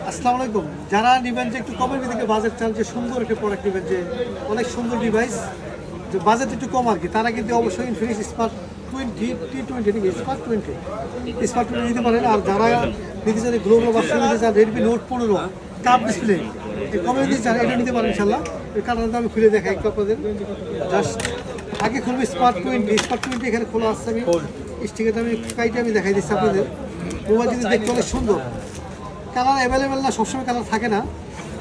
আসসালামু আলাইকুম। যারা নেবেন যে একটু কমের ভিতরে বাজেট চান, যে সুন্দর একটা প্রোডাক্ট নেবেন, যে অনেক সুন্দর ডিভাইস, যে বাজেট একটু কম আর কি, তারা কিন্তু অবশ্যই ইনফিনিক্স স্মার্ট 20 স্মার্ট 20 নিতে পারেন। আর যারা নিতে চান গ্লোবাল ভার্সন নিতে চান, রেডমি নোট 15 কাপ ডিসপ্লে এই কমের দিতে চান, এটা নিতে পারেন ইনশাল্লাহ। এই কারণে আমি খুলে দেখাই একটু আপনাদের। জাস্ট আগে খুলবি স্মার্ট 20 এখানে খোলা আসছে, আমি স্টিকারটা আমি কাইটে আমি দেখাই দিচ্ছি আপনাদের। মোবাইল যদি দেখতে অনেক সুন্দর, কালার অ্যাভেলেবেল না, সবসময় কালার থাকে না।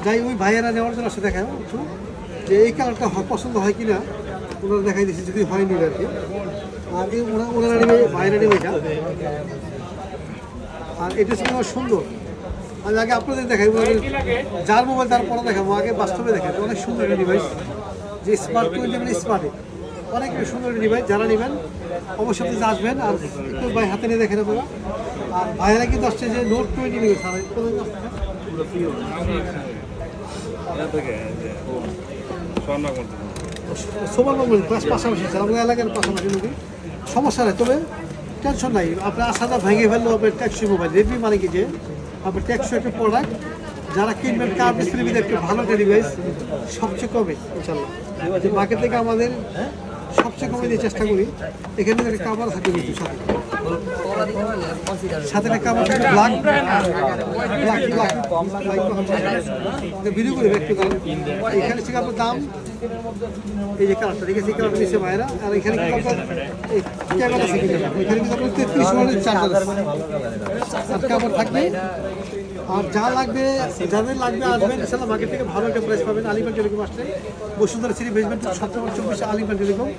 যাই ওই ভাইয়েরা নেওয়ার জন্য আসলে দেখায় একটু যে এই কালারটা পছন্দ হয় কি না, ওনারা দেখাই দিচ্ছে যদি হয় নিবে আর কি। আর এই ওনারা নেবে, ভাইয়েরা নেবে এটা। আর এটা ছিল সুন্দর। আমি আগে আপনাদের দেখাই, যার মোবাইল তার পরে দেখাবো, আগে বাস্তবে দেখাবো। অনেক সুন্দর একটা ডিভাইস, যে স্মার্ট 20 মানে স্মার্টে অনেক সুন্দর একটা ডিভাইস। যারা নেবেন অবশ্যই আপনি আসবেন। আর একটু ভাই হাতে নিয়ে দেখেন আপনারা। আর ভাইয়েরা কিন্তু আসছে যে নোট 20 নিবে স্যার, সবার মোবাইল প্লাস পাশাপাশি স্যার, আমাদের এলাকার পাশাপাশি যদি সমস্যা নেই, তবে টেনশন নাই। আপনার আশাটা ভেঙে ফেললেও আপনার ট্যাক্সি মোবাইল রেডমি মানে কি, যে আপনার ট্যাক্সি একটা প্রোডাক্ট। যারা কিনবেন কার্ড ডিসপ্লে ভিতরে একটা ভালো একটা ডিভাইস, সবচেয়ে কমে ইনশাল্লাহ, যে মার্কেট থেকে আমাদের সবচেয়ে কমে দিয়ে চেষ্টা করি। এখানে একটা কাভার থাকে কিন্তু সাথে একটা কাভার থাকে ব্ল্যাক ভিডিও করে একটু দাম। এখানে থেকে আপনার দাম, এই যে কালারটা দেখেছি, এই কালারটা নিচ্ছে ভাইয়েরা। আর এখানে কিন্তু আপনার ক্যামেরা আছে, এখানে কিন্তু আপনার 33 ওয়াটের চার্জার আর কাভার থাকবে। আর যা লাগবে, যাদের লাগবে আসবেন ইনশাল্লাহ। মার্কেট থেকে ভালো একটা প্রাইস পাবেন। আলিগঞ্জ টেলিকম আসলে Bashundhara city basement 17 24 Aliganj telecom.